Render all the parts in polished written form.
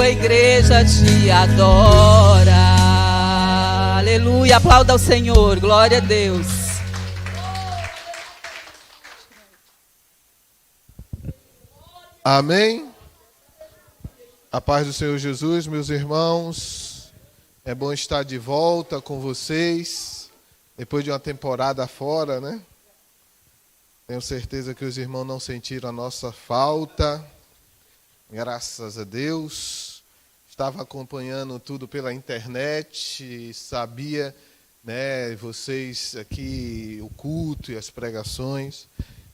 sua igreja te adora. Aleluia, aplauda ao Senhor, glória a Deus. Amém? A paz do Senhor Jesus, meus irmãos. É bom estar de volta com vocês, depois de uma temporada fora, né? Tenho certeza que os irmãos não sentiram a nossa falta. Graças a Deus. Estava acompanhando tudo pela internet, sabia, né, vocês aqui, o culto e as pregações,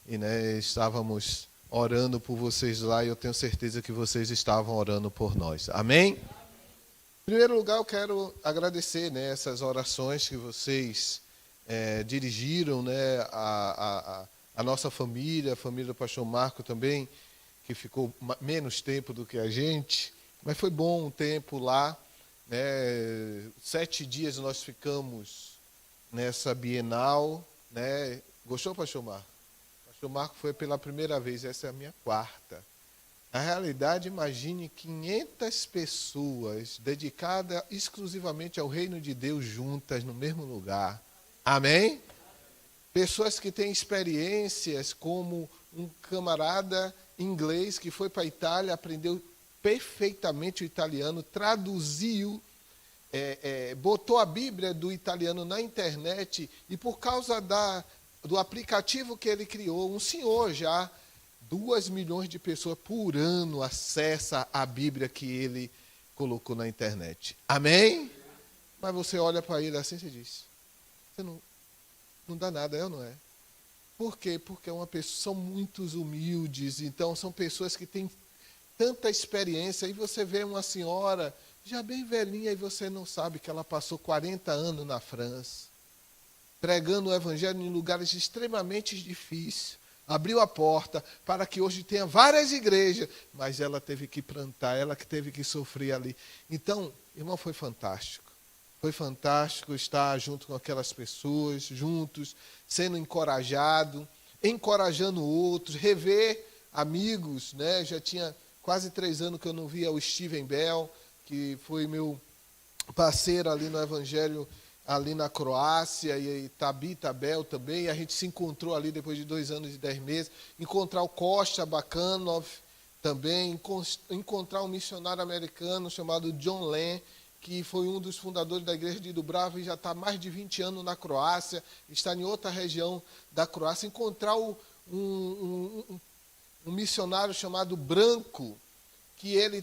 e né, estávamos orando por vocês lá, e eu tenho certeza que vocês estavam orando por nós. Amém? Em primeiro lugar, eu quero agradecer, né, essas orações que vocês dirigiram, né, a nossa família, a família do pastor Marco também, que ficou menos tempo do que a gente, mas foi bom um tempo lá, né? 7 dias nós ficamos nessa Bienal, né? Gostou, pastor Marco? Pastor Marco foi pela primeira vez, essa é a minha 4ª. Na realidade, imagine 500 pessoas dedicadas exclusivamente ao reino de Deus juntas no mesmo lugar. Amém? Pessoas que têm experiências, como um camarada inglês que foi para a Itália, aprendeu perfeitamente o italiano, traduziu, botou a Bíblia do italiano na internet, e por causa do aplicativo que ele criou, um senhor já, 2 milhões de pessoas por ano acessam a Bíblia que ele colocou na internet. Amém? Mas você olha para ele assim e diz, você não dá nada, é ou não é? Por quê? Porque são muitos humildes, então são pessoas que têm tanta experiência, e você vê uma senhora já bem velhinha e você não sabe que ela passou 40 anos na França, pregando o evangelho em lugares extremamente difíceis, abriu a porta para que hoje tenha várias igrejas, mas ela teve que plantar, ela que teve que sofrer ali. Então, irmão, foi fantástico. Foi fantástico estar junto com aquelas pessoas, juntos, sendo encorajado, encorajando outros, rever amigos, né? Já tinha quase 3 anos que eu não via o Steven Bell, que foi meu parceiro ali no Evangelho, ali na Croácia, e Tabita Bell também. A gente se encontrou ali depois de 2 anos e 10 meses. Encontrar o Costa Bacanov também, encontrar um missionário americano chamado John Len, que foi um dos fundadores da igreja de Dubrava e já está há mais de 20 anos na Croácia, está em outra região da Croácia. Encontrar um missionário chamado Branco, que ele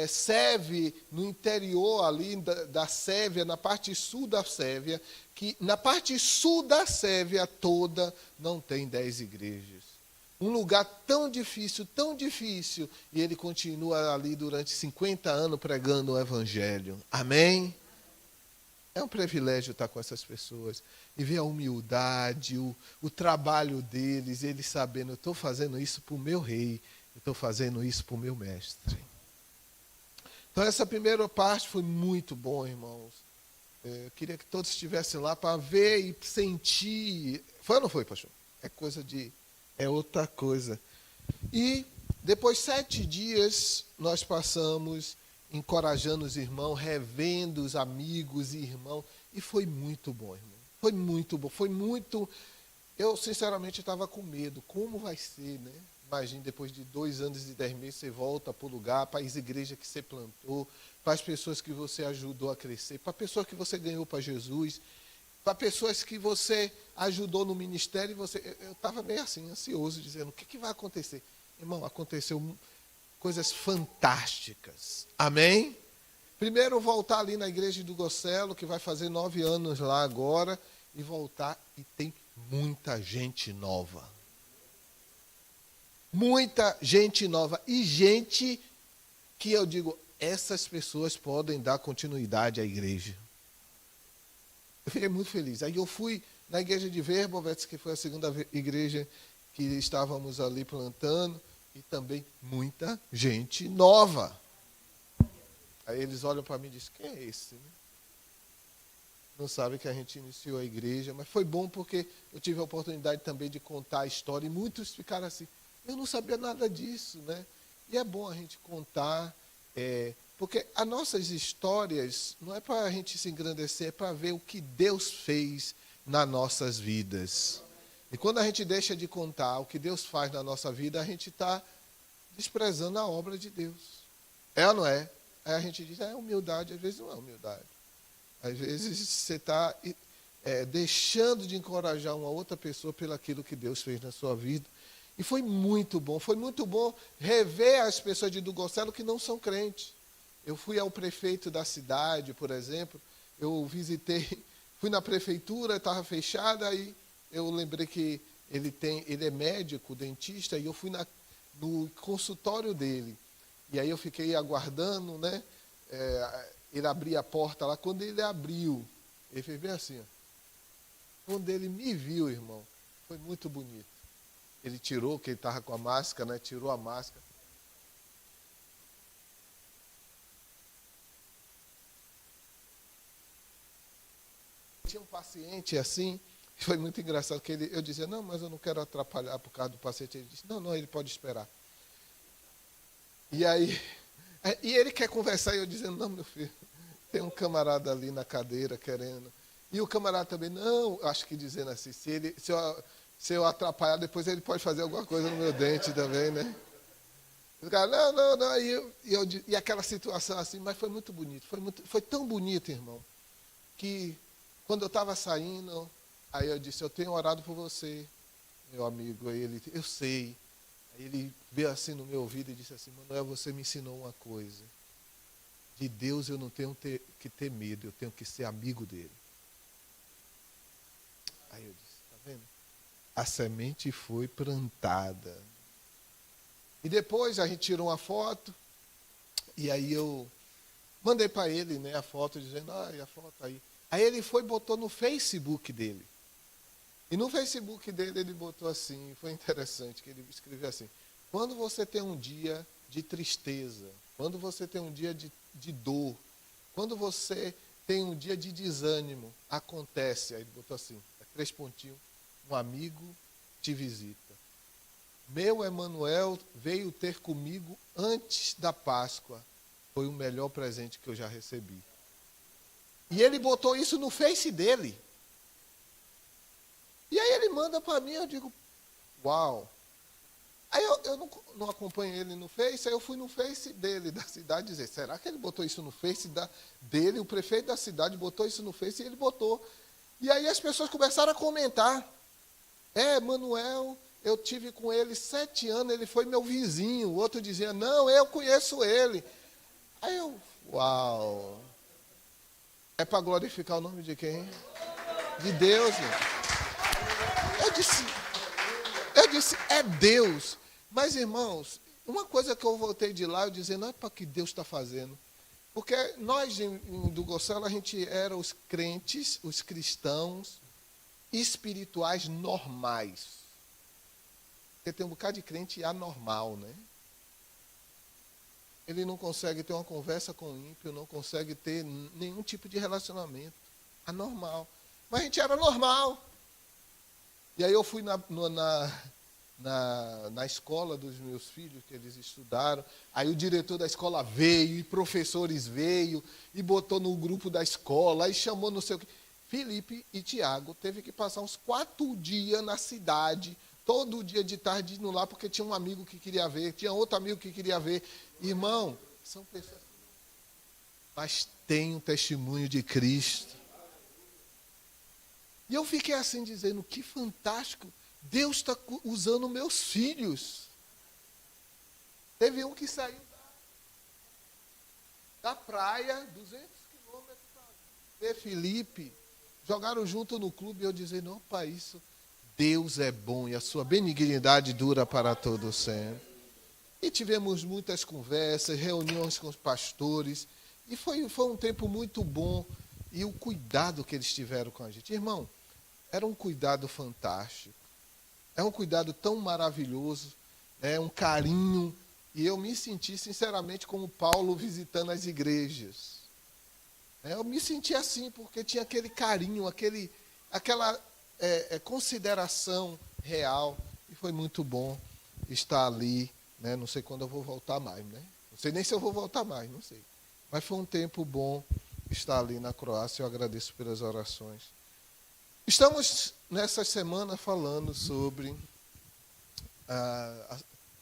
serve no interior ali da Sérvia, na parte sul da Sérvia, que na parte sul da Sérvia toda não tem 10 igrejas. Um lugar tão difícil, e ele continua ali durante 50 anos pregando o Evangelho. Amém? É um privilégio estar com essas pessoas e ver a humildade, o trabalho deles, eles sabendo, eu estou fazendo isso para o meu rei, eu estou fazendo isso para o meu mestre. Então essa primeira parte foi muito bom, irmãos. Eu queria que todos estivessem lá para ver e sentir. Foi ou não foi, pastor? É outra coisa. E depois 7 dias nós passamos encorajando os irmãos, revendo os amigos e irmãos, e foi muito bom, irmão. Foi muito bom, eu sinceramente estava com medo, como vai ser, né? Imagine, depois de 2 anos e 10 meses, você volta para o lugar, para as igrejas que você plantou, para as pessoas que você ajudou a crescer, para a pessoa que você ganhou para Jesus, para pessoas que você ajudou no ministério, eu estava meio assim, ansioso, dizendo, o que vai acontecer? Irmão, aconteceu coisas fantásticas. Amém? Primeiro, voltar ali na igreja do Gocelo, que vai fazer 9 anos lá agora, e voltar, e tem muita gente nova. Muita gente nova. E gente que eu digo, essas pessoas podem dar continuidade à igreja. Eu fiquei muito feliz. Aí eu fui na igreja de Verbovets, que foi a segunda igreja que estávamos ali plantando, e também muita gente nova. Aí eles olham para mim e dizem, quem é esse? Não sabem que a gente iniciou a igreja, mas foi bom porque eu tive a oportunidade também de contar a história, e muitos ficaram assim, eu não sabia nada disso, né? E é bom a gente contar Porque as nossas histórias não é para a gente se engrandecer, é para ver o que Deus fez nas nossas vidas. E quando a gente deixa de contar o que Deus faz na nossa vida, a gente está desprezando a obra de Deus. É ou não é? Aí a gente diz, é humildade, às vezes não é humildade. Às vezes você está deixando de encorajar uma outra pessoa pelo aquilo que Deus fez na sua vida. E foi muito bom rever as pessoas de Dugocelo que não são crentes. Eu fui ao prefeito da cidade, por exemplo, eu visitei, fui na prefeitura, estava fechada, aí eu lembrei que ele é médico, dentista, e eu fui no consultório dele. E aí eu fiquei aguardando, né? Ele abria a porta lá. Quando ele abriu, ele fez bem assim, ó. Quando ele me viu, irmão, foi muito bonito. Ele tirou, que ele estava com a máscara, né? Tirou a máscara. Tinha um paciente assim, foi muito engraçado, que eu dizia, não, mas eu não quero atrapalhar por causa do paciente. Ele disse, não, ele pode esperar. E aí, e ele quer conversar, e eu dizendo, não, meu filho, tem um camarada ali na cadeira querendo. E o camarada também, não, acho que dizendo assim, se eu atrapalhar, depois ele pode fazer alguma coisa no meu dente também, né? O cara, não, e aquela situação assim, mas foi muito bonito, foi tão bonito, irmão, que quando eu estava saindo, aí eu disse, eu tenho orado por você, meu amigo. Aí ele, eu sei. Aí ele veio assim no meu ouvido e disse assim, Manuel, você me ensinou uma coisa. De Deus eu não tenho que ter medo, eu tenho que ser amigo dele. Aí eu disse, tá vendo? A semente foi plantada. E depois a gente tirou uma foto, e aí eu mandei para ele, né, a foto, dizendo, a foto aí. Aí ele foi e botou no Facebook dele. E no Facebook dele ele botou assim, foi interessante, que ele escreveu assim, quando você tem um dia de tristeza, quando você tem um dia de dor, quando você tem um dia de desânimo, acontece, aí ele botou assim, 3 pontinhos, um amigo te visita. Meu Emanuel veio ter comigo antes da Páscoa, foi o melhor presente que eu já recebi. E ele botou isso no Face dele. E aí ele manda para mim, eu digo, uau. Aí eu não acompanho ele no Face, aí eu fui no Face dele, da cidade, dizer, será que ele botou isso no Face dele? O prefeito da cidade botou isso no Face e ele botou. E aí as pessoas começaram a comentar. Manuel, eu tive com ele 7 anos, ele foi meu vizinho. O outro dizia, não, eu conheço ele. Aí eu, uau. É para glorificar o nome de quem? De Deus, gente. Eu disse, é Deus. Mas, irmãos, uma coisa que eu voltei de lá, eu dizendo, não é para o que Deus está fazendo. Porque nós, em Dugocelo, a gente era os crentes, os cristãos espirituais normais. Porque tem um bocado de crente anormal, né? Ele não consegue ter uma conversa com o ímpio, não consegue ter nenhum tipo de relacionamento. Anormal. Mas a gente era normal. E aí eu fui na escola dos meus filhos, que eles estudaram. Aí o diretor da escola veio, e professores veio, e botou no grupo da escola, aí chamou não sei o quê. Felipe e Tiago teve que passar uns 4 dias na cidade, todo dia de tarde indo lá, porque tinha um amigo que queria ver, tinha outro amigo que queria ver. Irmão, são pessoas, mas tem um testemunho de Cristo. E eu fiquei assim dizendo, que fantástico, Deus está usando meus filhos. Teve um que saiu da praia, 200 quilômetros, para ver Felipe, jogaram junto no clube, e eu dizendo, opa, isso, Deus é bom e a sua benignidade dura para todo sempre. E tivemos muitas conversas, reuniões com os pastores, e foi um tempo muito bom, e o cuidado que eles tiveram com a gente. Irmão, era um cuidado fantástico, é um cuidado tão maravilhoso, um carinho, e eu me senti, sinceramente, como Paulo visitando as igrejas. Eu me senti assim, porque tinha aquele carinho, aquela consideração real, e foi muito bom estar ali, né? Não sei quando eu vou voltar mais, né? Não sei nem se eu vou voltar mais, não sei. Mas foi um tempo bom estar ali na Croácia. Eu agradeço pelas orações. Estamos nessa semana falando sobre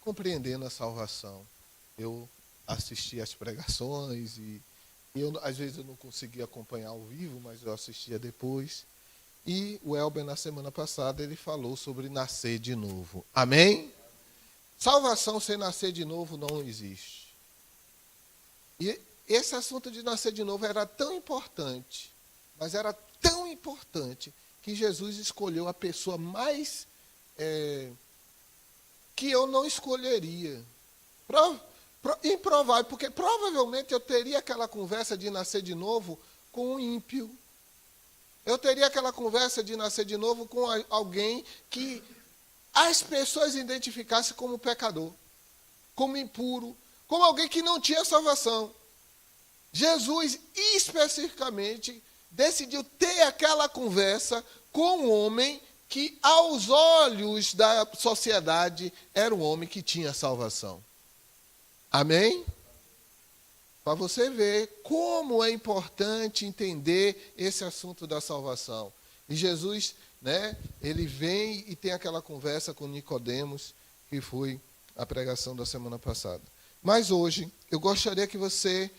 compreendendo a salvação. Eu assisti às pregações e às vezes eu não conseguia acompanhar ao vivo, mas eu assistia depois. E o Elber, na semana passada, ele falou sobre nascer de novo. Amém? Salvação sem nascer de novo não existe. E esse assunto de nascer de novo era tão importante, mas era tão importante, que Jesus escolheu a pessoa mais que eu não escolheria. Improvável, porque provavelmente eu teria aquela conversa de nascer de novo com um ímpio. Eu teria aquela conversa de nascer de novo com alguém que as pessoas identificassem como pecador, como impuro, como alguém que não tinha salvação. Jesus, especificamente, decidiu ter aquela conversa com um homem que, aos olhos da sociedade, era um homem que tinha salvação. Amém? Para você ver como é importante entender esse assunto da salvação. E Jesus, ele vem e tem aquela conversa com Nicodemos, que foi a pregação da semana passada. Mas hoje, eu gostaria que você...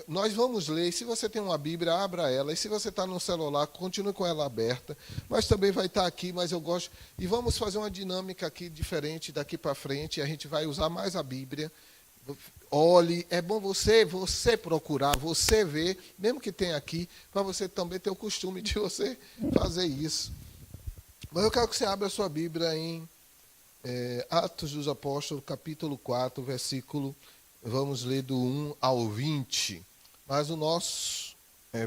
nós vamos ler, e se você tem uma Bíblia, abra ela, e se você está no celular, continue com ela aberta, mas também vai estar aqui, mas eu gosto... E vamos fazer uma dinâmica aqui diferente daqui para frente, a gente vai usar mais a Bíblia. Olhe, é bom você procurar, você ver, mesmo que tenha aqui, para você também ter o costume de você fazer isso. Mas eu quero que você abra a sua Bíblia em Atos dos Apóstolos, capítulo 4, versículo, vamos ler do 1 ao 20. Mas o nosso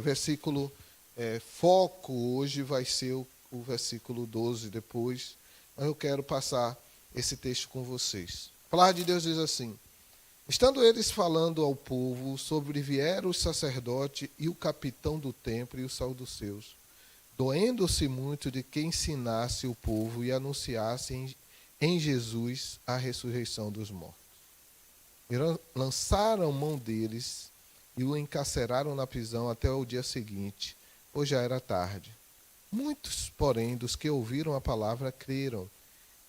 versículo foco hoje vai ser o versículo 12 depois, mas eu quero passar esse texto com vocês. A palavra de Deus diz assim: estando eles falando ao povo, sobrevieram o sacerdote e o capitão do templo e os saduceus, doendo-se muito de que ensinasse o povo e anunciasse em Jesus a ressurreição dos mortos. E lançaram mão deles e o encarceraram na prisão até o dia seguinte, pois já era tarde. Muitos, porém, dos que ouviram a palavra creram,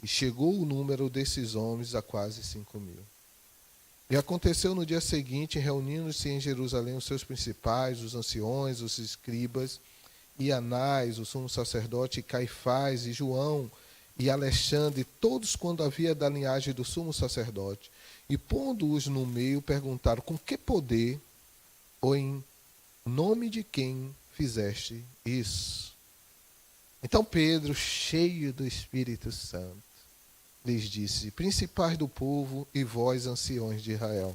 e chegou o número desses homens a quase 5.000. E aconteceu no dia seguinte, reunindo-se em Jerusalém os seus principais, os anciões, os escribas, e Anás, o sumo sacerdote, e Caifás, e João, e Alexandre, todos quando havia da linhagem do sumo sacerdote. E pondo-os no meio, perguntaram: com que poder ou em nome de quem fizeste isso? Então Pedro, cheio do Espírito Santo, lhes disse: principais do povo e vós, anciões de Israel,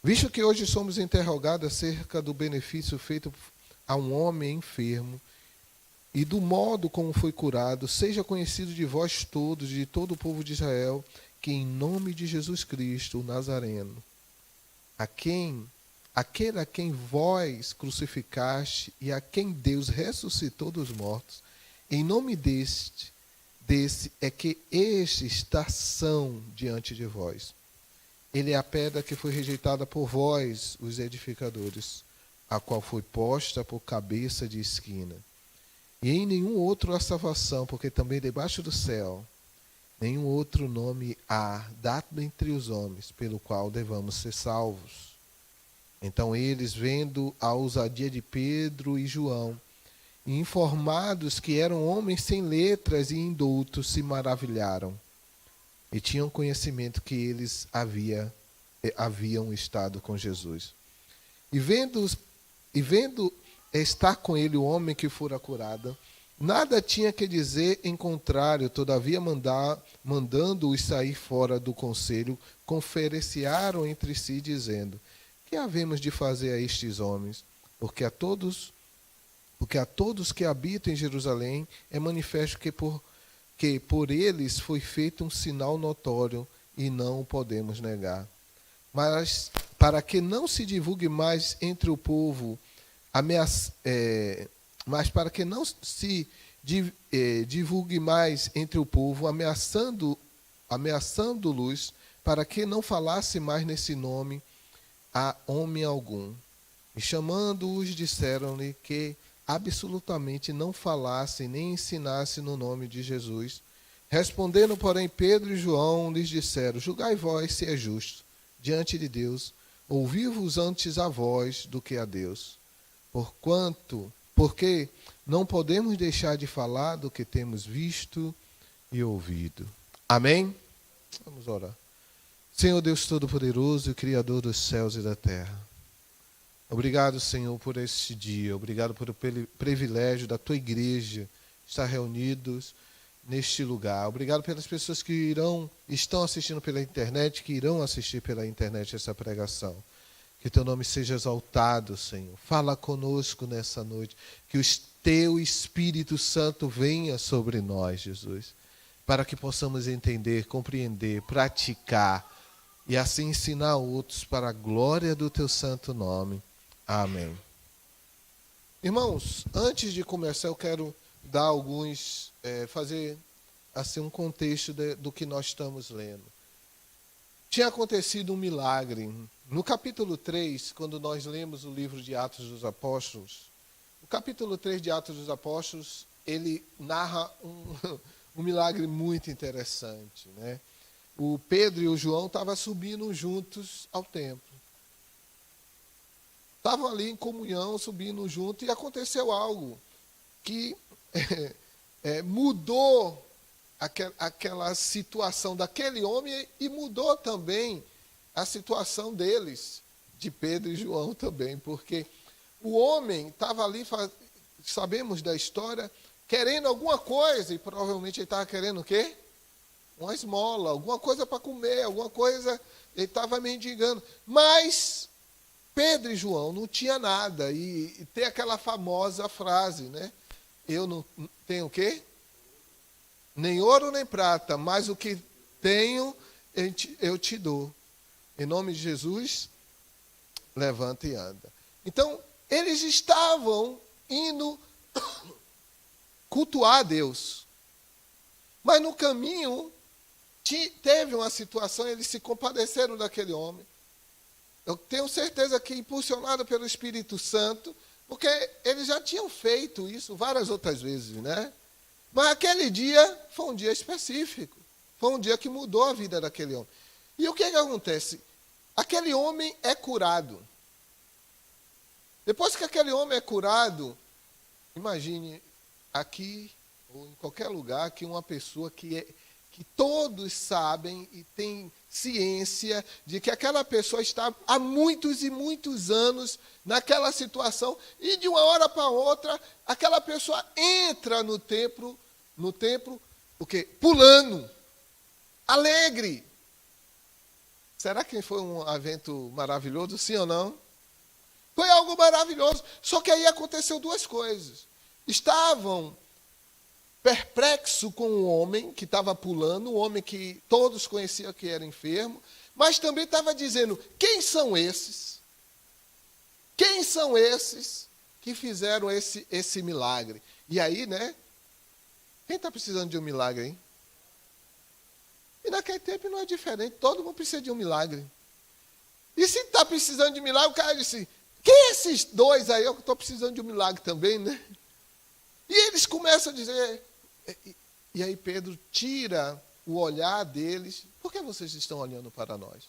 visto que hoje somos interrogados acerca do benefício feito a um homem enfermo e do modo como foi curado, seja conhecido de vós todos, de todo o povo de Israel, que em nome de Jesus Cristo, o Nazareno, aquele a quem vós crucificaste e a quem Deus ressuscitou dos mortos, em nome desse é que este está são diante de vós. Ele é a pedra que foi rejeitada por vós, os edificadores, a qual foi posta por cabeça de esquina. E em nenhum outro há salvação, porque também debaixo do céu nenhum outro nome há dado entre os homens, pelo qual devamos ser salvos. Então eles, vendo a ousadia de Pedro e João, e informados que eram homens sem letras e indoutos, se maravilharam, e tinham conhecimento que eles haviam estado com Jesus. E vendo estar com ele o homem que fora curado, nada tinha que dizer em contrário, todavia mandando-os sair fora do conselho, conferenciaram entre si, dizendo: que havemos de fazer a estes homens? Porque a todos que habitam em Jerusalém é manifesto que por eles foi feito um sinal notório e não o podemos negar. Mas para que não se divulgue mais entre o povo, divulgue mais entre o povo, ameaçando-los, para que não falasse mais nesse nome, a homem algum. E chamando-os, disseram-lhe que absolutamente não falassem nem ensinassem no nome de Jesus. Respondendo, porém, Pedro e João lhes disseram: julgai vós se é justo diante de Deus, ouvi-vos antes a vós do que a Deus. Porque não podemos deixar de falar do que temos visto e ouvido. Amém? Vamos orar. Senhor Deus Todo-Poderoso e Criador dos céus e da terra, obrigado, Senhor, por este dia. Obrigado pelo privilégio da tua igreja estar reunidos neste lugar. Obrigado pelas pessoas que estão assistindo pela internet, que irão assistir pela internet essa pregação. Que teu nome seja exaltado, Senhor. Fala conosco nessa noite. Que o teu Espírito Santo venha sobre nós, Jesus, para que possamos entender, compreender, praticar e assim ensinar outros para a glória do teu santo nome. Amém. Irmãos, antes de começar, eu quero dar fazer assim um contexto do que nós estamos lendo. Tinha acontecido um milagre. No capítulo 3, quando nós lemos o livro de Atos dos Apóstolos, o capítulo 3 de Atos dos Apóstolos, ele narra um milagre muito interessante, né? O Pedro e o João estavam subindo juntos ao templo. Estavam ali em comunhão, subindo juntos, e aconteceu algo que mudou aquela situação daquele homem e mudou também a situação deles, de Pedro e João também, porque o homem estava ali, sabemos da história, querendo alguma coisa, e provavelmente ele estava querendo o quê? Uma esmola, alguma coisa para comer, alguma coisa, ele estava mendigando. Mas Pedro e João não tinha nada, e tem aquela famosa frase, né? Eu não tenho o quê? Nem ouro nem prata, mas o que tenho eu te dou. Em nome de Jesus, levanta e anda. Então, eles estavam indo cultuar a Deus. Mas no caminho, teve uma situação, eles se compadeceram daquele homem. Eu tenho certeza que impulsionado pelo Espírito Santo, porque eles já tinham feito isso várias outras vezes, né? Mas aquele dia foi um dia específico. Foi um dia que mudou a vida daquele homem. E o que acontece? Aquele homem é curado. Depois que aquele homem é curado, imagine aqui ou em qualquer lugar que uma pessoa que todos sabem e tem ciência de que aquela pessoa está há muitos e muitos anos naquela situação e de uma hora para outra aquela pessoa entra no templo, o quê? Pulando, alegre. Será que foi um evento maravilhoso, sim ou não? Foi algo maravilhoso. Só que aí aconteceu duas coisas. Estavam perplexo com o homem que estava pulando, um homem que todos conheciam que era enfermo, mas também estava dizendo, quem são esses? Quem são esses que fizeram esse milagre? E aí, né? Quem está precisando de um milagre, hein? E naquele tempo não é diferente, todo mundo precisa de um milagre. E se está precisando de um milagre, o cara disse, quem é esses dois aí? Eu estou precisando de um milagre também, né? E eles começam a dizer, e aí Pedro tira o olhar deles, por que vocês estão olhando para nós?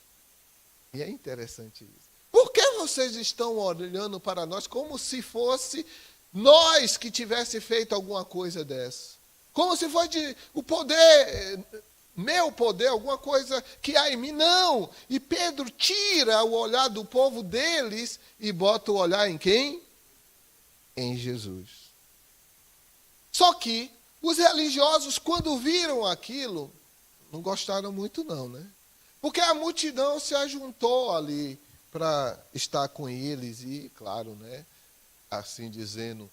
E é interessante isso. Por que vocês estão olhando para nós como se fosse nós que tivesse feito alguma coisa dessa? Como se fosse o poder, meu poder, alguma coisa que há em mim. Não! E Pedro tira o olhar do povo deles e bota o olhar em quem? Em Jesus. Só que os religiosos, quando viram aquilo, não gostaram muito não, né? Porque a multidão se ajuntou ali para estar com eles e, claro, né, assim dizendo,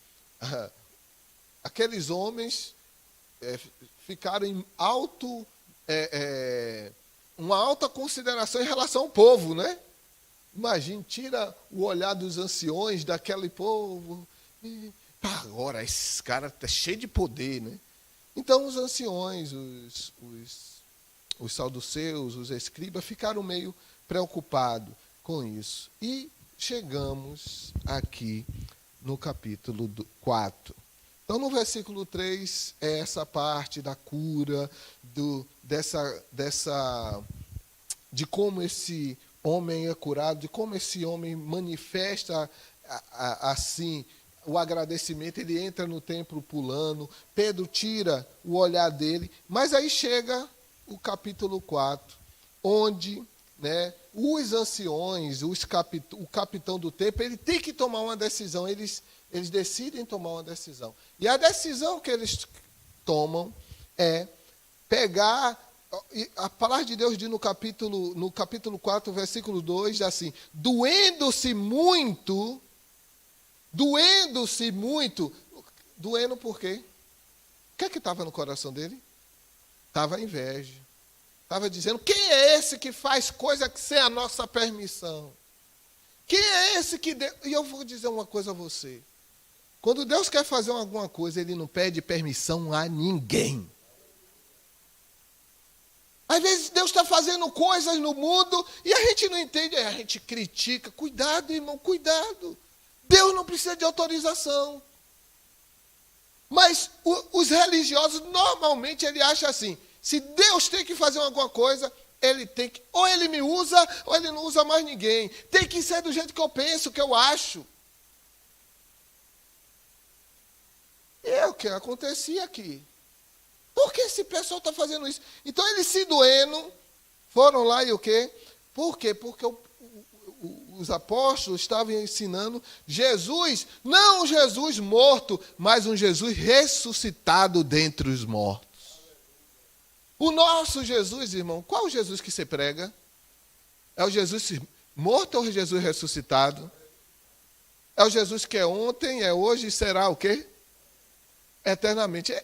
aqueles homens ficaram em uma alta consideração em relação ao povo, né? Imagine, tira o olhar dos anciões daquele povo. Agora, esses caras estão cheios de poder, né? Então, os anciões, os saduceus, os escribas, ficaram meio preocupados com isso. E chegamos aqui no capítulo 4. Então, no versículo 3, é essa parte da cura, de como esse homem é curado, de como esse homem manifesta assim o agradecimento. Ele entra no templo pulando, Pedro tira o olhar dele, mas aí chega o capítulo 4, onde, né, os anciões, o capitão do templo, ele tem que tomar uma decisão. Eles decidem tomar uma decisão. E a decisão que eles tomam é pegar. A palavra de Deus diz no capítulo 4, versículo 2, diz assim: doendo-se muito, doendo por quê? O que é que estava no coração dele? Estava inveja. Estava dizendo: quem é esse que faz coisa sem a nossa permissão? Quem é esse que... E eu vou dizer uma coisa a você. Quando Deus quer fazer alguma coisa, Ele não pede permissão a ninguém. Às vezes Deus está fazendo coisas no mundo e a gente não entende, a gente critica. Cuidado, irmão, cuidado. Deus não precisa de autorização. Mas os religiosos, normalmente, ele acha assim: se Deus tem que fazer alguma coisa, ele tem que... ou ele me usa, ou ele não usa mais ninguém. Tem que ser do jeito que eu penso, que eu acho. E é o que acontecia aqui. Por que esse pessoal está fazendo isso? Então, eles se doendo, foram lá e o quê? Por quê? Porque os apóstolos estavam ensinando Jesus, não um Jesus morto, mas um Jesus ressuscitado dentre os mortos. O nosso Jesus, irmão, qual é o Jesus que você prega? É o Jesus morto ou o Jesus ressuscitado? É o Jesus que é ontem, é hoje e será o quê? Eternamente.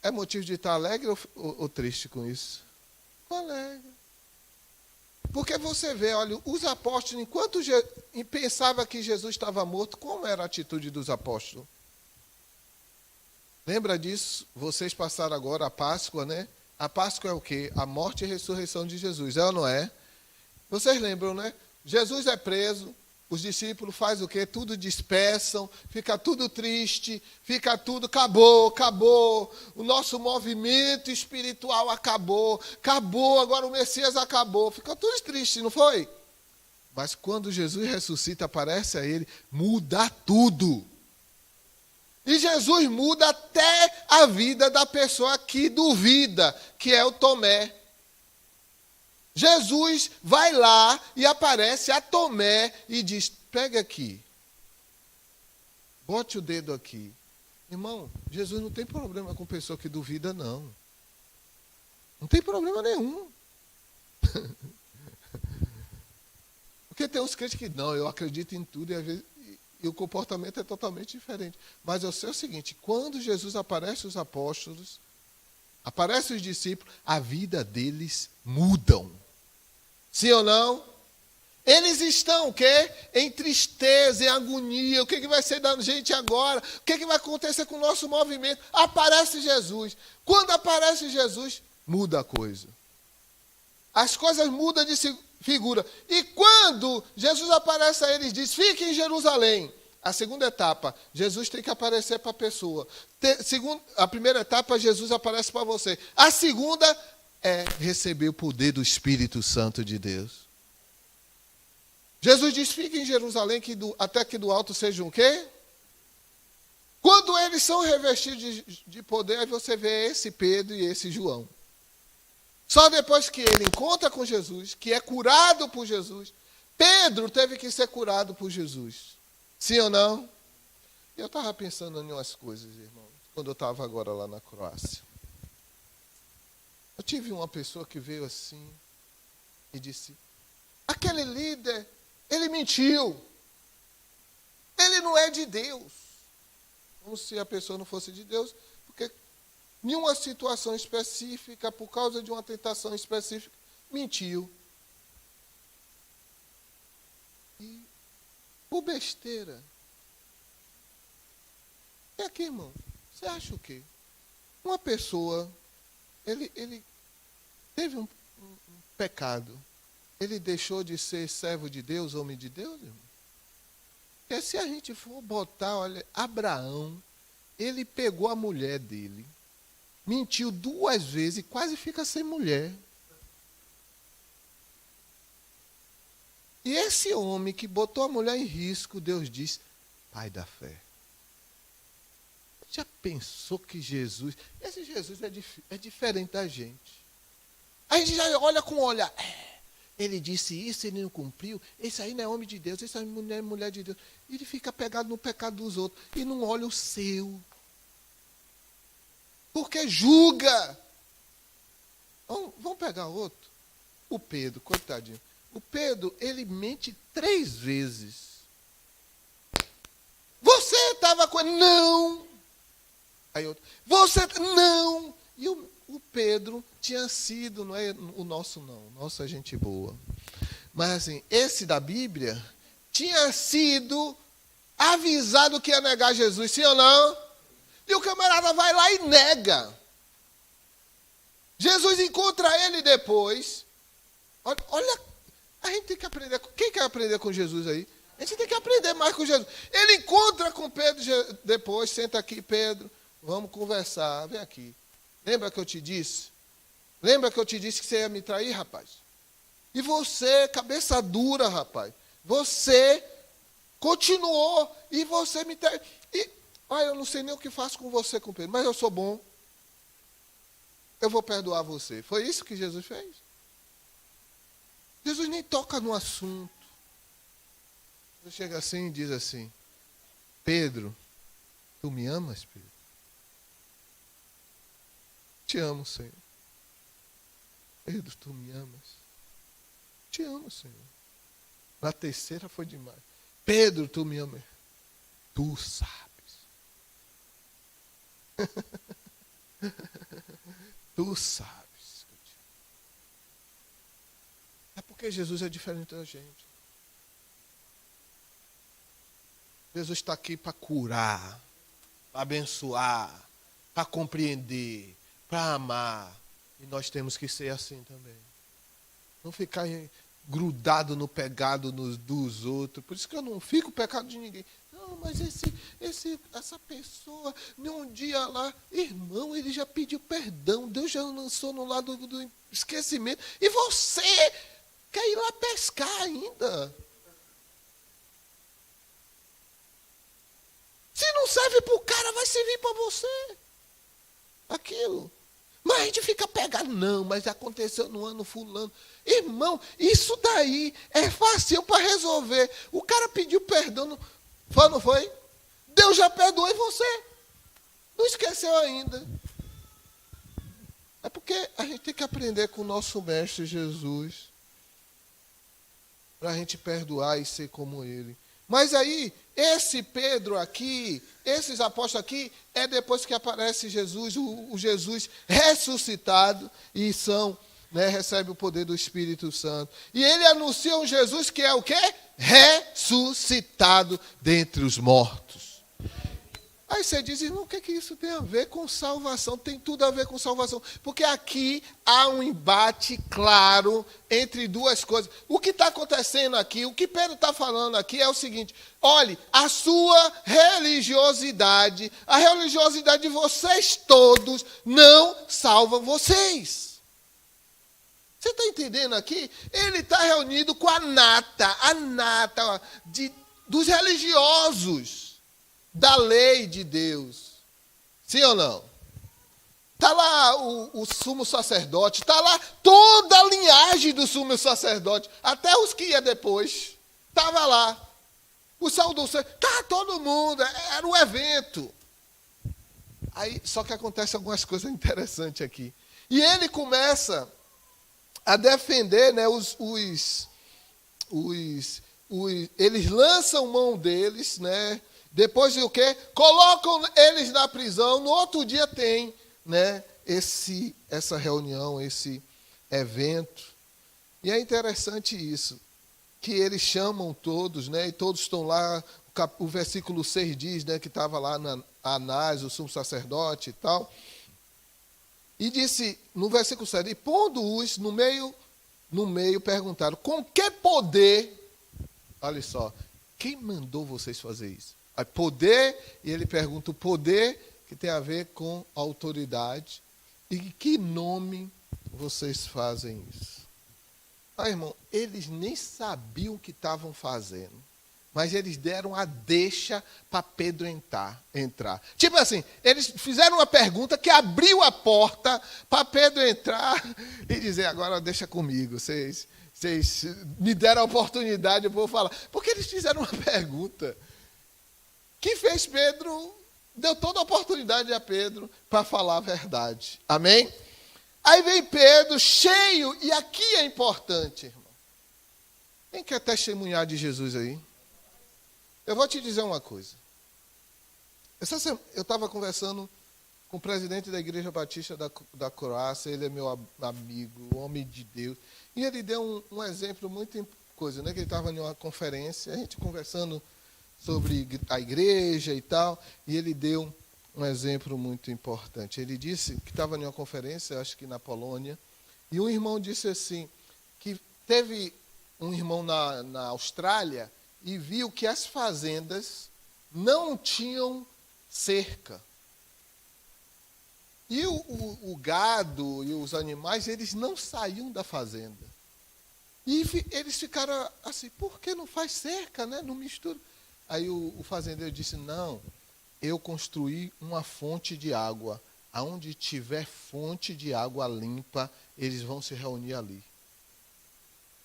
É motivo de estar alegre ou triste com isso? Alegre. Porque você vê, olha, os apóstolos, enquanto pensava que Jesus estava morto, como era a atitude dos apóstolos? Lembra disso? Vocês passaram agora a Páscoa, né? A Páscoa é o quê? A morte e a ressurreição de Jesus, é ou não é? Vocês lembram, né? Jesus é preso. Os discípulos fazem o quê? Tudo dispersam, fica tudo triste, fica tudo, acabou. O nosso movimento espiritual acabou, agora o Messias acabou. Fica tudo triste, não foi? Mas quando Jesus ressuscita, aparece a ele, muda tudo. E Jesus muda até a vida da pessoa que duvida, que é o Tomé. Jesus vai lá e aparece a Tomé e diz: pega aqui, bote o dedo aqui. Irmão, Jesus não tem problema com pessoa que duvida, não. Não tem problema nenhum. Porque tem uns crentes que não, eu acredito em tudo e às vezes o comportamento é totalmente diferente. Mas eu sei o seguinte: quando Jesus aparece os apóstolos, aparece os discípulos, a vida deles mudam. Sim ou não? Eles estão o quê? Em tristeza, em agonia. O que vai ser da gente agora? O que vai acontecer com o nosso movimento? Aparece Jesus. Quando aparece Jesus, muda a coisa. As coisas mudam de figura. E quando Jesus aparece a eles, diz: fique em Jerusalém. A segunda etapa, Jesus tem que aparecer para a pessoa. A primeira etapa, Jesus aparece para você. A segunda é receber o poder do Espírito Santo de Deus. Jesus diz: fique em Jerusalém, até que do alto sejam o quê? Quando eles são revestidos de poder, aí você vê esse Pedro e esse João. Só depois que ele encontra com Jesus, que é curado por Jesus, Pedro teve que ser curado por Jesus. Sim ou não? Eu estava pensando em umas coisas, irmão, quando eu estava agora lá na Croácia. Eu tive uma pessoa que veio assim e disse: aquele líder, ele mentiu. Ele não é de Deus. Como se a pessoa não fosse de Deus, porque em uma situação específica, por causa de uma tentação específica, mentiu. E por besteira. E aqui, irmão, você acha o quê? Uma pessoa, ele teve um pecado. ele deixou de ser servo de Deus, homem de Deus, irmão? Porque se a gente for botar, olha, Abraão, ele pegou a mulher dele, mentiu 2 vezes e quase fica sem mulher. E esse homem que botou a mulher em risco, Deus diz, pai da fé. Já pensou que Jesus... Esse Jesus é diferente da gente. A gente já olha com olhar. Ele disse isso, ele não cumpriu. Esse aí não é homem de Deus, esse aí não é mulher de Deus. Ele fica pegado no pecado dos outros e não olha o seu. Porque julga. Vamos pegar outro. O Pedro, coitadinho. O Pedro, ele mente 3 vezes. Você estava com ele? Não. Aí outro, você, não. E o Pedro tinha sido, não é o nosso não, nosso é gente boa. Mas assim, esse da Bíblia tinha sido avisado que ia negar Jesus, sim ou não? E o camarada vai lá e nega. Jesus encontra ele depois. Olha, a gente tem que aprender. Quem quer aprender com Jesus aí? A gente tem que aprender mais com Jesus. Ele encontra com Pedro depois, senta aqui, Pedro, vamos conversar, vem aqui. Lembra que eu te disse? Lembra que eu te disse que você ia me trair, rapaz? E você, cabeça dura, rapaz, você continuou e você me traiu. E, eu não sei nem o que faço com você, com Pedro, mas eu sou bom. Eu vou perdoar você. Foi isso que Jesus fez? Jesus nem toca no assunto. Ele chega assim e diz assim, Pedro, tu me amas, Pedro? Te amo, Senhor. Pedro, tu me amas? Te amo, Senhor. Na terceira foi demais. Pedro, tu me amas? Tu sabes. Tu sabes. É porque Jesus é diferente da gente. Jesus está aqui para curar, para abençoar, para compreender, para amar. E nós temos que ser assim também. Não ficar grudado no pecado dos outros. Por isso que eu não fico pecado de ninguém. Não, mas essa pessoa, um dia lá, irmão, ele já pediu perdão. Deus já lançou no lado do esquecimento. E você quer ir lá pescar ainda? Se não serve para o cara, vai servir para você. Aquilo. Mas a gente fica pegado, não, mas aconteceu no ano fulano. Irmão, isso daí é fácil para resolver. O cara pediu perdão, não foi? Deus já perdoou e você não esqueceu ainda. É porque a gente tem que aprender com o nosso mestre Jesus para a gente perdoar e ser como ele. Mas aí, esse Pedro aqui, esses apóstolos aqui, é depois que aparece Jesus, o Jesus ressuscitado, e recebe o poder do Espírito Santo. E ele anuncia um Jesus que é o quê? Ressuscitado dentre os mortos. Aí você diz, irmão, o que isso tem a ver com salvação? Tem tudo a ver com salvação. Porque aqui há um embate claro entre 2 coisas. O que está acontecendo aqui, o que Pedro está falando aqui é o seguinte, olhe, a sua religiosidade, a religiosidade de vocês todos não salva vocês. Você está entendendo aqui? Ele está reunido com a nata dos religiosos. Da lei de Deus. Sim ou não? Está lá o sumo sacerdote, está lá toda a linhagem do sumo sacerdote, até os que ia depois. Estava lá. O sacerdote, está todo mundo, era um evento. Aí, só que acontece algumas coisas interessantes aqui. E ele começa a defender, né, eles lançam mão deles, né? Depois de o quê? Colocam eles na prisão. No outro dia tem, né, essa reunião, esse evento. E é interessante isso, que eles chamam todos, né, e todos estão lá. O versículo 6 diz, né, que estava lá Anás, o sumo sacerdote e tal. E disse, no versículo 7, e pondo-os no meio no meio perguntaram, com que poder? Olha só, quem mandou vocês fazer isso? Aí, poder, e ele pergunta o poder que tem a ver com autoridade. E que nome vocês fazem isso? Ah, irmão, eles nem sabiam o que estavam fazendo. Mas eles deram a deixa para Pedro entrar. Tipo assim, eles fizeram uma pergunta que abriu a porta para Pedro entrar e dizer, agora deixa comigo, vocês me deram a oportunidade, eu vou falar. Porque eles fizeram uma pergunta que fez Pedro, deu toda a oportunidade a Pedro para falar a verdade. Amém? Aí vem Pedro cheio, e aqui é importante, irmão. Quem quer testemunhar de Jesus aí? Eu vou te dizer uma coisa. Eu estava conversando com o presidente da Igreja Batista da Croácia, ele é meu amigo, homem de Deus, e ele deu um exemplo muito coisa, né? Que ele estava em uma conferência, a gente conversando sobre a igreja e tal, e ele deu um exemplo muito importante. Ele disse que estava em uma conferência, acho que na Polônia, e um irmão disse assim, que teve um irmão na Austrália e viu que as fazendas não tinham cerca. E o gado e os animais, eles não saíam da fazenda. E eles ficaram assim, por que não faz cerca, né? Não mistura. Aí o fazendeiro disse, não, eu construí uma fonte de água. Aonde tiver fonte de água limpa, eles vão se reunir ali.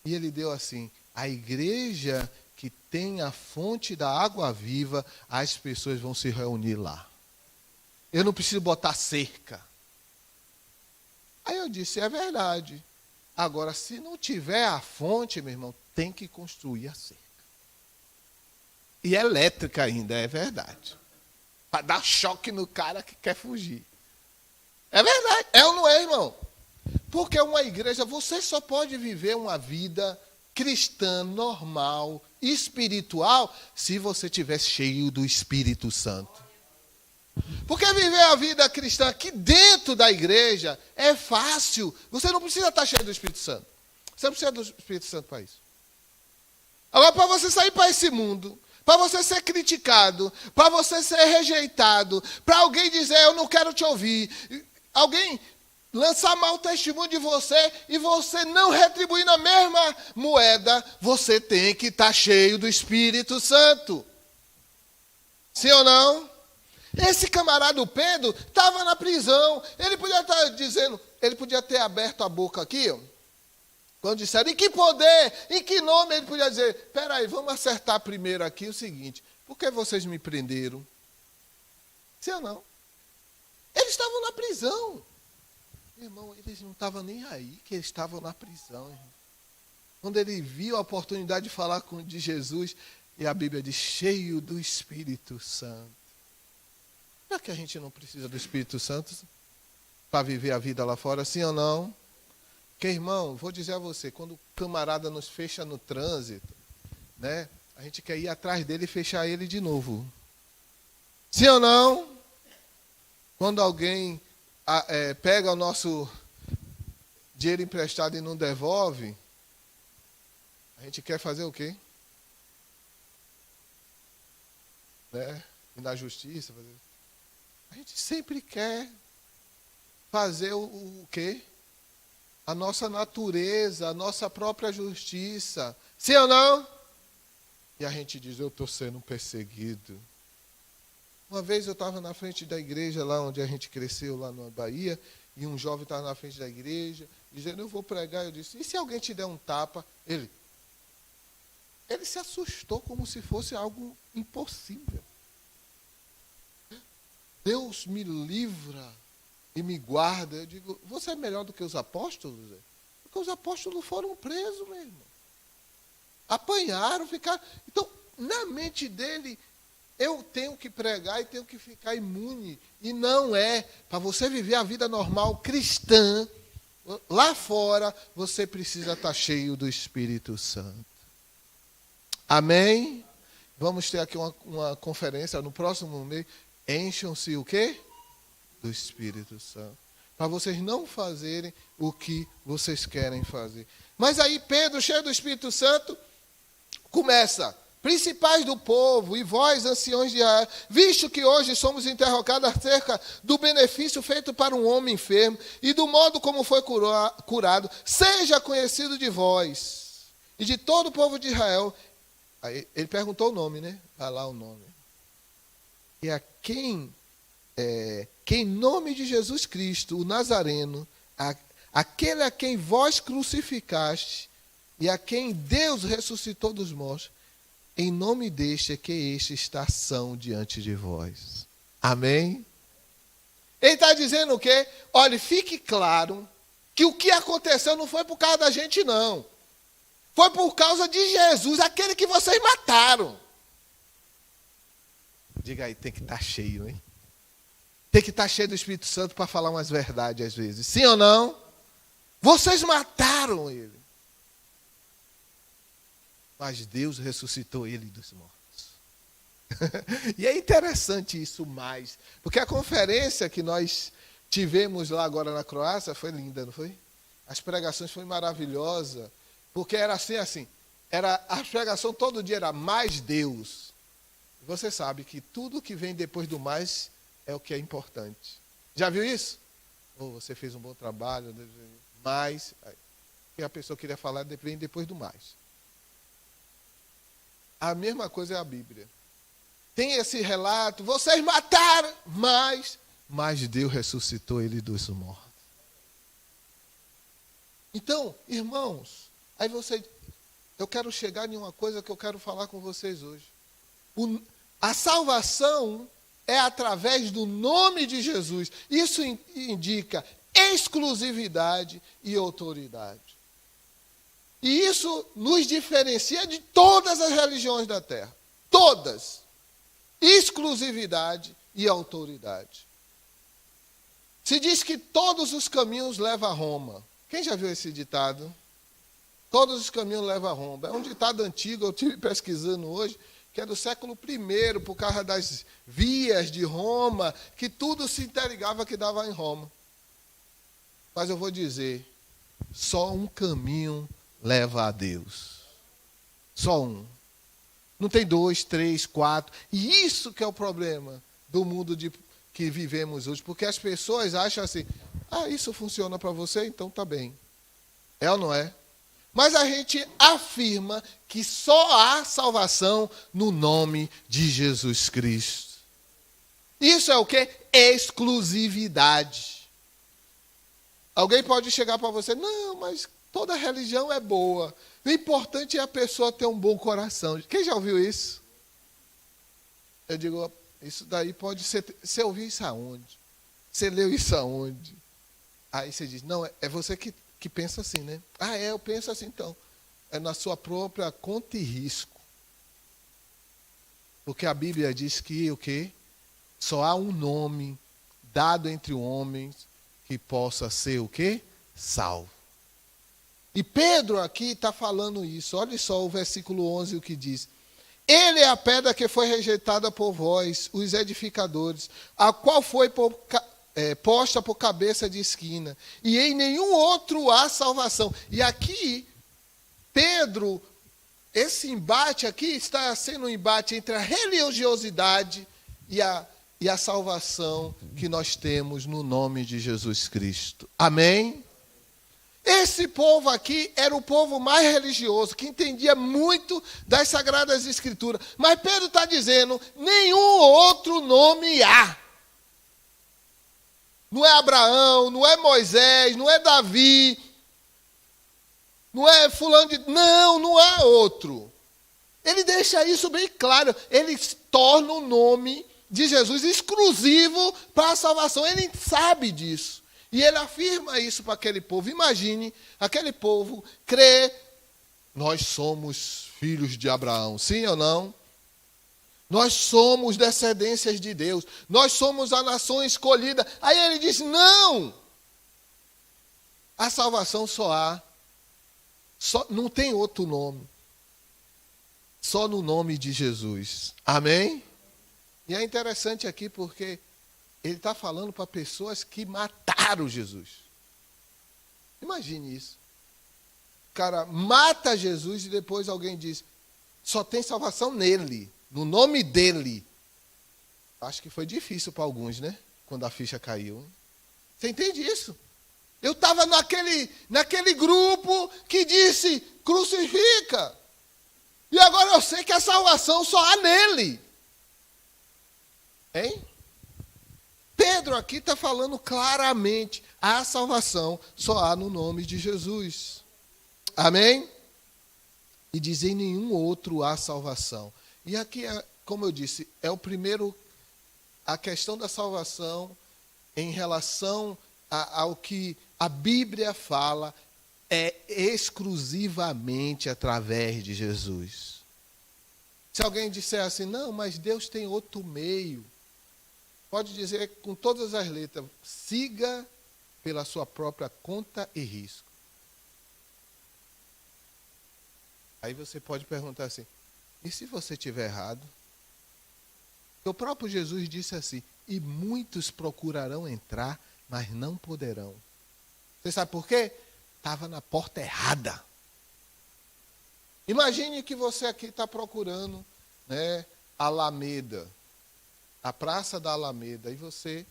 E ele deu assim, a igreja que tem a fonte da água viva, as pessoas vão se reunir lá. Eu não preciso botar cerca. Aí eu disse, é verdade. Agora, se não tiver a fonte, meu irmão, tem que construir a cerca. E elétrica ainda, é verdade. Para dar choque no cara que quer fugir. É verdade, é ou não é, irmão? Porque uma igreja, você só pode viver uma vida cristã, normal, espiritual, se você estiver cheio do Espírito Santo. Porque viver a vida cristã aqui dentro da igreja é fácil. Você não precisa estar cheio do Espírito Santo. Você não precisa do Espírito Santo para isso. Agora, para você sair para esse mundo, para você ser criticado, para você ser rejeitado, para alguém dizer, eu não quero te ouvir, alguém lançar mau testemunho de você e você não retribuir na mesma moeda, você tem que estar cheio do Espírito Santo. Sim ou não? Esse camarada, o Pedro, estava na prisão. Ele podia estar dizendo, ele podia ter aberto a boca aqui, ó, quando disseram, em que poder, em que nome, ele podia dizer, peraí, vamos acertar primeiro aqui o seguinte, por que vocês me prenderam? Sim ou não? Eles estavam na prisão. Irmão, eles não estavam nem aí, que eles estavam na prisão, irmão. Quando ele viu a oportunidade de falar de Jesus, e a Bíblia diz, cheio do Espírito Santo. Será que a gente não precisa do Espírito Santo para viver a vida lá fora, sim ou não? Porque, irmão, vou dizer a você, quando o camarada nos fecha no trânsito, né, a gente quer ir atrás dele e fechar ele de novo. Sim ou não? Quando alguém pega o nosso dinheiro emprestado e não devolve, a gente quer fazer o quê? Né? Ir na justiça. A gente sempre quer fazer o quê? A nossa natureza, a nossa própria justiça. Sim ou não? E a gente diz, eu estou sendo perseguido. Uma vez eu estava na frente da igreja, lá onde a gente cresceu, lá na Bahia, e um jovem estava na frente da igreja, dizendo, eu vou pregar. Eu disse, e se alguém te der um tapa? Ele se assustou como se fosse algo impossível. Deus me livra e me guarda. Eu digo, você é melhor do que os apóstolos? Porque os apóstolos foram presos mesmo. Apanharam, ficaram. Então, na mente dele, eu tenho que pregar e tenho que ficar imune. E não é. Para você viver a vida normal cristã, lá fora, você precisa estar cheio do Espírito Santo. Amém? Vamos ter aqui uma conferência no próximo mês. Encham-se o quê? Do Espírito Santo. para vocês não fazerem o que vocês querem fazer. Mas aí Pedro, cheio do Espírito Santo, começa: principais do povo e vós, anciões de Israel, visto que hoje somos interrogados acerca do benefício feito para um homem enfermo e do modo como foi curado, seja conhecido de vós e de todo o povo de Israel. Aí ele perguntou o nome, né? Vai lá o nome. E a quem em nome de Jesus Cristo, o Nazareno, aquele a quem vós crucificaste e a quem Deus ressuscitou dos mortos, em nome deste é que este está são diante de vós. Amém? Ele está dizendo o quê? Olha, fique claro que o que aconteceu não foi por causa da gente, não. Foi por causa de Jesus, aquele que vocês mataram. Diga aí, tem que estar cheio, hein? Tem que estar cheio do Espírito Santo para falar umas verdades às vezes. Sim ou não? Vocês mataram ele. Mas Deus ressuscitou ele dos mortos. E é interessante isso mais. Porque a conferência que nós tivemos lá agora na Croácia foi linda, não foi? As pregações foram maravilhosas. Porque era assim. A pregação todo dia era mais Deus. Você sabe que tudo que vem depois do mais é o que é importante. Já viu isso? Você fez um bom trabalho, mais. O que a pessoa queria falar vem depois do mais. A mesma coisa é a Bíblia. Tem esse relato, vocês mataram, mas Deus ressuscitou ele dos mortos. Então, irmãos, eu quero chegar em uma coisa que eu quero falar com vocês hoje. A salvação é através do nome de Jesus. Isso indica exclusividade e autoridade. E isso nos diferencia de todas as religiões da terra. Todas. Exclusividade e autoridade. Se diz que todos os caminhos levam a Roma. Quem já viu esse ditado? Todos os caminhos levam a Roma. É um ditado antigo, eu estive pesquisando hoje, que é do século I, por causa das vias de Roma, que tudo se interligava que dava em Roma. Mas eu vou dizer, só um caminho leva a Deus. Só um. Não tem 2, 3, 4. E isso que é o problema do mundo que vivemos hoje. Porque as pessoas acham assim, isso funciona para você, então tá bem. É ou não é? Mas a gente afirma que só há salvação no nome de Jesus Cristo. Isso é o quê? Exclusividade. Alguém pode chegar para você, não, mas toda religião é boa. O importante é a pessoa ter um bom coração. Quem já ouviu isso? Eu digo, isso daí pode ser... Você ouviu isso aonde? Você leu isso aonde? Aí você diz, não, é você que pensa assim, né? Eu penso assim, então. É na sua própria conta e risco. Porque a Bíblia diz que o quê? Só há um nome dado entre homens que possa ser o quê? Salvo. E Pedro aqui está falando isso. Olha só o versículo 11, o que diz. Ele é a pedra que foi rejeitada por vós, os edificadores, a qual foi posta por cabeça de esquina. E em nenhum outro há salvação. E aqui, Pedro, esse embate aqui está sendo um embate entre a religiosidade e a salvação que nós temos no nome de Jesus Cristo. Amém? Esse povo aqui era o povo mais religioso, que entendia muito das Sagradas Escrituras. Mas Pedro está dizendo, nenhum outro nome há. Não é Abraão, não é Moisés, não é Davi, não é fulano de... Não há outro. Ele deixa isso bem claro. Ele torna o nome de Jesus exclusivo para a salvação. Ele sabe disso. E ele afirma isso para aquele povo. Imagine, aquele povo crê, nós somos filhos de Abraão, sim ou não? Nós somos descendências de Deus, nós somos a nação escolhida. Aí ele diz, não! A salvação não tem outro nome. Só no nome de Jesus. Amém? E é interessante aqui porque ele está falando para pessoas que mataram Jesus. Imagine isso. O cara mata Jesus e depois alguém diz, só tem salvação nele, no nome dele. Acho que foi difícil para alguns, né? Quando a ficha caiu. Você entende isso? Eu estava naquele grupo que disse, crucifica. E agora eu sei que a salvação só há nele. Hein? Pedro aqui está falando claramente, a salvação só há no nome de Jesus. Amém? E diz, em nenhum outro há salvação. E aqui, como eu disse, é o primeiro, a questão da salvação em relação ao que a Bíblia fala, é exclusivamente através de Jesus. Se alguém disser assim, não, mas Deus tem outro meio, pode dizer com todas as letras, siga pela sua própria conta e risco. Aí você pode perguntar assim, e se você estiver errado? O próprio Jesus disse assim, e muitos procurarão entrar, mas não poderão. Você sabe por quê? Estava na porta errada. Imagine que você aqui está procurando, né, Alameda, a Praça da Alameda, e você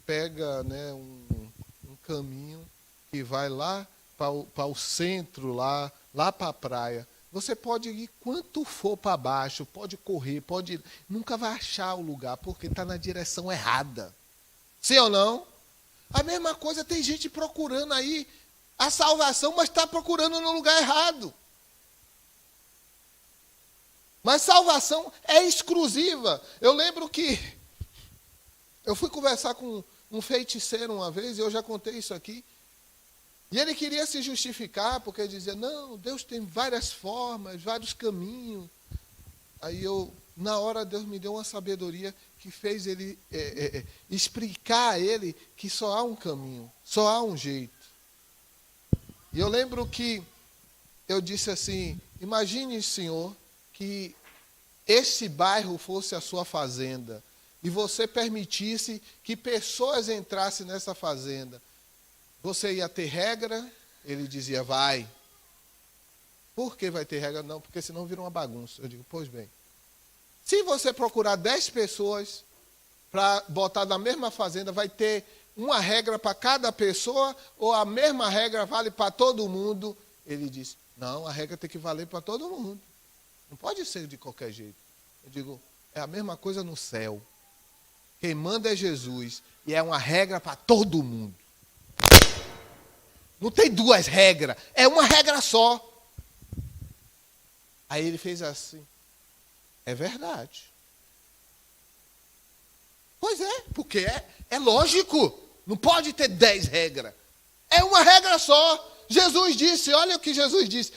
pega, né, um caminho que vai lá para o centro, lá para a praia. Você pode ir quanto for para baixo, pode correr, nunca vai achar o lugar, porque está na direção errada. Sim ou não? A mesma coisa, tem gente procurando aí a salvação, mas está procurando no lugar errado. Mas salvação é exclusiva. Eu lembro que eu fui conversar com um feiticeiro uma vez, e eu já contei isso aqui, e ele queria se justificar, porque ele dizia, não, Deus tem várias formas, vários caminhos. Aí na hora, Deus me deu uma sabedoria que fez ele explicar a ele que só há um caminho, só há um jeito. E eu lembro que eu disse assim, imagine, Senhor, que esse bairro fosse a sua fazenda e você permitisse que pessoas entrassem nessa fazenda. Você ia ter regra? Ele dizia, vai. Por que vai ter regra? Não, porque senão vira uma bagunça. Eu digo, pois bem. Se você procurar 10 pessoas para botar na mesma fazenda, vai ter uma regra para cada pessoa ou a mesma regra vale para todo mundo? Ele disse, não, a regra tem que valer para todo mundo. Não pode ser de qualquer jeito. Eu digo, é a mesma coisa no céu. Quem manda é Jesus e é uma regra para todo mundo. Não tem duas regras, é uma regra só. Aí ele fez assim, é verdade. Pois é, porque é lógico, não pode ter 10 regras. É uma regra só. Jesus disse, olha o que Jesus disse.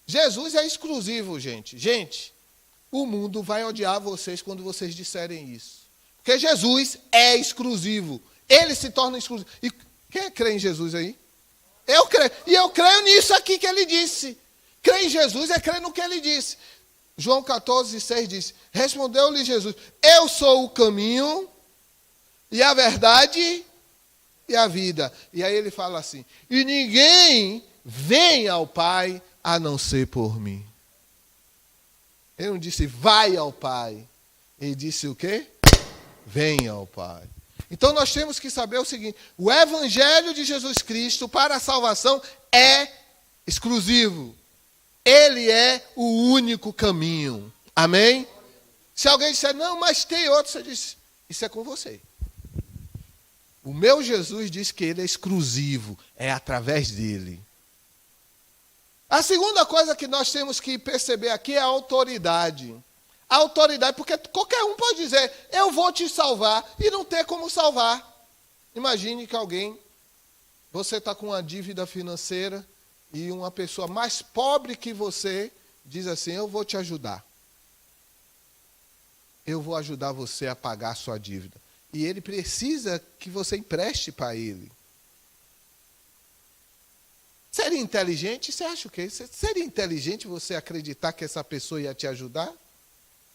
Jesus é exclusivo, gente. Gente, o mundo vai odiar vocês quando vocês disserem isso. Porque Jesus é exclusivo. Ele se torna exclusivo. E quem crê em Jesus aí? Eu creio. E eu creio nisso aqui que ele disse. Crer em Jesus é crer no que ele disse. João 14:6 diz, respondeu-lhe Jesus, eu sou o caminho e a verdade e a vida. E aí ele fala assim, e ninguém vem ao Pai a não ser por mim. Ele não disse, vai ao Pai. Ele disse o quê? Vem ao Pai. Então nós temos que saber o seguinte, o Evangelho de Jesus Cristo para a salvação é exclusivo. Ele é o único caminho. Amém? Se alguém disser, não, mas tem outro, você diz, isso é com você. O meu Jesus diz que ele é exclusivo, é através dele. A segunda coisa que nós temos que perceber aqui é a autoridade. A autoridade, porque qualquer um pode dizer, eu vou te salvar, e não ter como salvar. Imagine que você está com uma dívida financeira, e uma pessoa mais pobre que você diz assim, eu vou te ajudar. Eu vou ajudar você a pagar a sua dívida. E ele precisa que você empreste para ele. Seria inteligente? Você acha o quê? Seria inteligente você acreditar que essa pessoa ia te ajudar?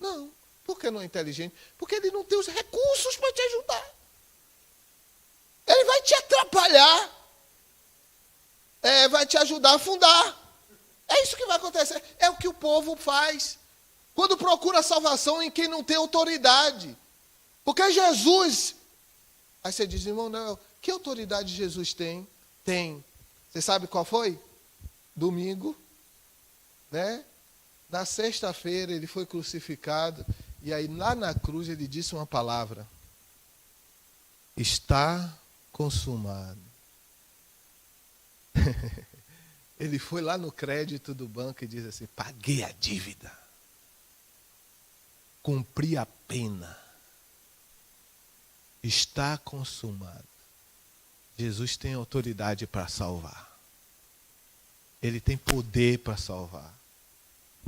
Não. Por que não é inteligente? Porque ele não tem os recursos para te ajudar. te atrapalhar, vai te ajudar a afundar. É isso que vai acontecer. É o que o povo faz quando procura salvação em quem não tem autoridade. Porque Jesus... Aí você diz, irmão, não, que autoridade Jesus tem? Tem. Você sabe qual foi? Domingo, né? Na sexta-feira ele foi crucificado. E aí lá na cruz ele disse uma palavra. Está consumado. Ele foi lá no crédito do banco e diz assim, paguei a dívida. Cumpri a pena. Está consumado. Jesus tem autoridade para salvar. Ele tem poder para salvar.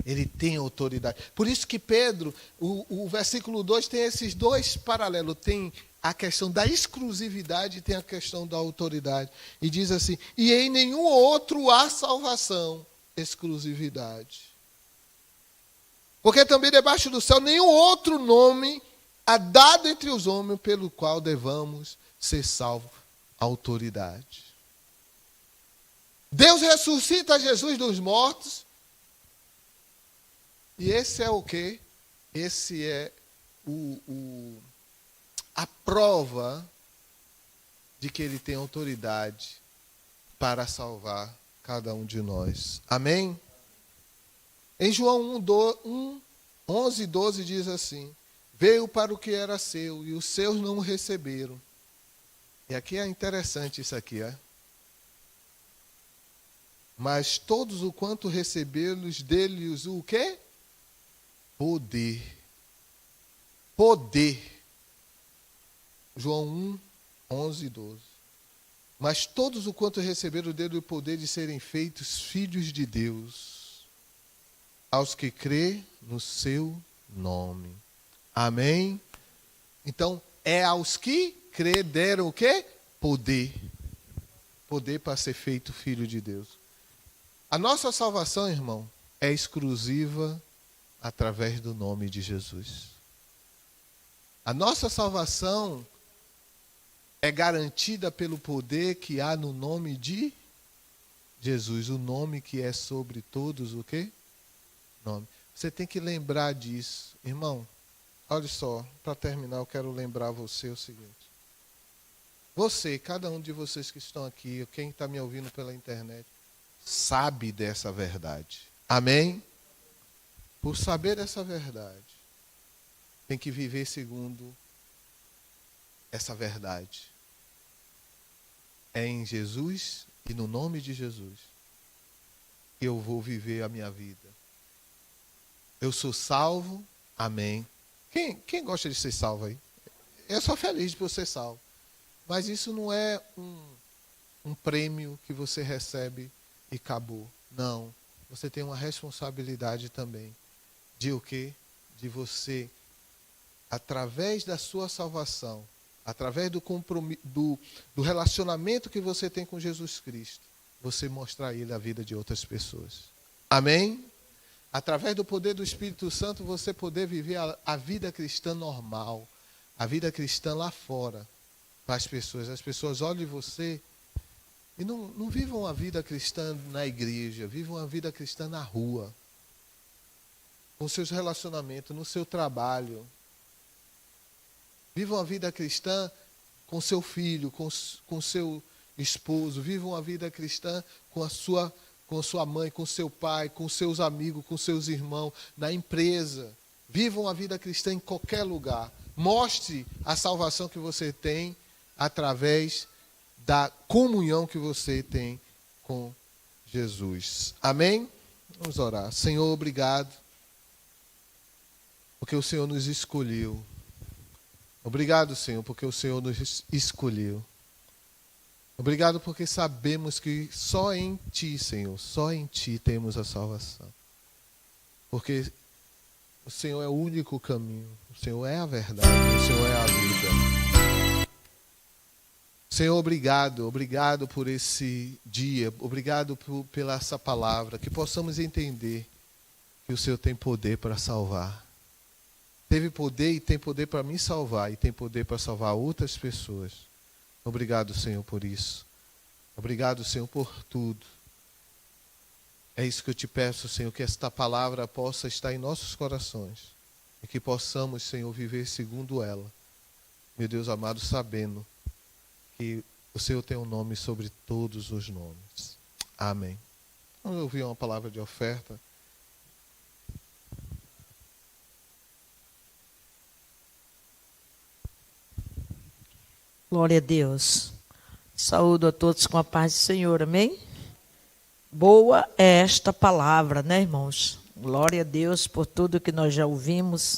Ele tem autoridade. Por isso que Pedro, o versículo 2 tem esses dois paralelos. Tem a questão da exclusividade e tem a questão da autoridade. E diz assim, e em nenhum outro há salvação, exclusividade. Porque também debaixo do céu nenhum outro nome há dado entre os homens pelo qual devamos ser salvos, autoridade. Deus ressuscita Jesus dos mortos. E esse é o quê? Esse é a prova de que ele tem autoridade para salvar cada um de nós. Amém? Em João 11, 12 diz assim, veio para o que era seu e os seus não o receberam. E aqui é interessante isso aqui, Mas todos o quanto receberam-los deles o quê? Poder. Poder. João 11, 12. Mas todos o quanto receberam dele o poder de serem feitos filhos de Deus, aos que crê no seu nome. Amém? Então, é aos que crê deram o quê? Poder. Poder para ser feito filho de Deus. A nossa salvação, irmão, é exclusiva através do nome de Jesus. A nossa salvação é garantida pelo poder que há no nome de Jesus, o nome que é sobre todos o quê? Nome. Você tem que lembrar disso. Irmão, olha só, para terminar eu quero lembrar você o seguinte. Você, cada um de vocês que estão aqui, quem está me ouvindo pela internet, sabe dessa verdade. Amém? Por saber dessa verdade, tem que viver segundo essa verdade. É em Jesus e no nome de Jesus que eu vou viver a minha vida. Eu sou salvo, amém. Quem gosta de ser salvo aí? Eu sou feliz por ser salvo. Mas isso não é um prêmio que você recebe e acabou. Não. Você tem uma responsabilidade também. De o quê? De você, através da sua salvação, através do compromisso, do relacionamento que você tem com Jesus Cristo, você mostrar a Ele a vida de outras pessoas. Amém? Através do poder do Espírito Santo, você poder viver a vida cristã normal, a vida cristã lá fora, para as pessoas. As pessoas olhem você e não vivam a vida cristã na igreja, vivam a vida cristã na rua, com seus relacionamentos, no seu trabalho. Vivam a vida cristã com seu filho, com seu esposo. Vivam a vida cristã com sua mãe, com seu pai, com seus amigos, com seus irmãos, na empresa. Vivam a vida cristã em qualquer lugar. Mostre a salvação que você tem através da comunhão que você tem com Jesus. Amém? Vamos orar. Senhor, obrigado, porque o Senhor nos escolheu. Obrigado, Senhor, porque o Senhor nos escolheu. Obrigado porque sabemos que só em Ti, Senhor, só em Ti temos a salvação. Porque o Senhor é o único caminho, o Senhor é a verdade, o Senhor é a vida. Senhor, obrigado por esse dia, obrigado pela essa palavra, que possamos entender que o Senhor tem poder para salvar. Teve poder e tem poder para me salvar, e tem poder para salvar outras pessoas. Obrigado, Senhor, por isso. Obrigado, Senhor, por tudo. É isso que eu te peço, Senhor, que esta palavra possa estar em nossos corações e que possamos, Senhor, viver segundo ela. Meu Deus amado, sabendo que o Senhor tem um nome sobre todos os nomes. Amém. Vamos ouvir uma palavra de oferta. Glória a Deus. Saúdo a todos com a paz do Senhor, amém? Boa é esta palavra, né, irmãos? Glória a Deus por tudo que nós já ouvimos